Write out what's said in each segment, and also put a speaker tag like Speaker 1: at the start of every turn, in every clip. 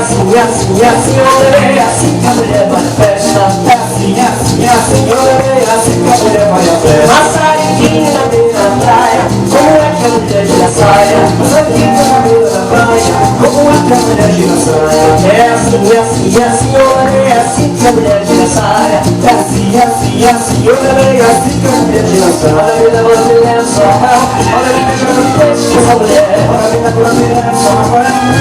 Speaker 1: assim, olê, assim que a mulher vai à festa. É assim, olê, assim que a mulher vai à festa. Maçariquinha na beira da praia, como é que a mulher gira a saia? Maçariquinha na beira da praia, como é que a mulher gira a saia? É assim, olê, assim que a mulher gira a saia. É assim, olê, assim que a mulher gira a saia. Olha a vida, você é só mal, olha a vida, eu não deixo essa mulher. Olha a vida, você é só mal, olha a vida,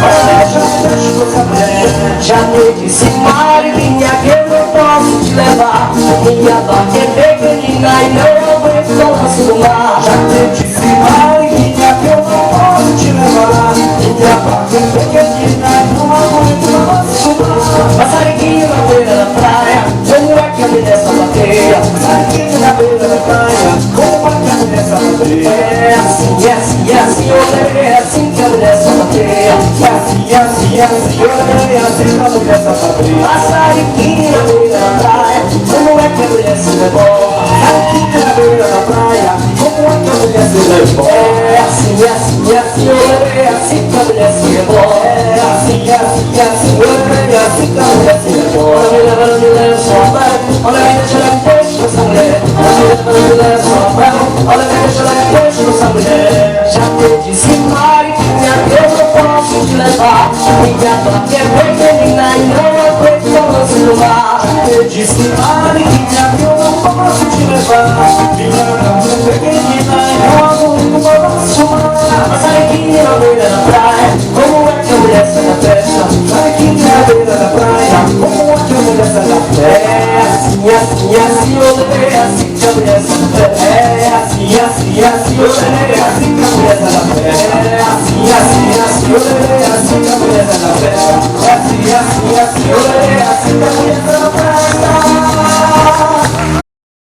Speaker 1: eu não deixo essa mulher. Já te disse, Marilinha, que eu não posso te levar. Minha barca é pequenina e não aguento acostumar. Já te disse, Marilinha, que eu não posso te levar. Minha barca é pequenina e não aguento acostumar. Maçariquinha na beira da praia, como é que a mulher sapateia? Maçariquinha na beira da praia, como é que a mulher sapateia? É assim, olê, é assim que a mulher sapateia. É assim, olê, é assim que a mulher sapateia. Maçariquinha na beira da praia, como é que a mulher se rebola? Maçariquinha na beira da praia, como é que a mulher se rebola? É assim, olê, é assim que a mulher se rebola. É assim, olê, é assim que a mulher se rebola. Olha me leva só vai, olha me deixa lá embaixo essa mulher. Olha me leva só vai, olha me deixa lá embaixo essa mulher. Já te disse, Mariquinha, que eu não posso te levar. Minha barca é pequenina e não aguento balanço no mar. Eu disse, Mariquinha, que eu não posso te levar. Minha barca é pequenina e não aguento balanço no mar. Maçariquinha na beira da praia, como é que a mulher sai da festa? Maçariquinha na beira da praia, como é que a mulher sai da festa? É assim, olê, é assim que a mulher sai da festa. É assim, olê, é assim que a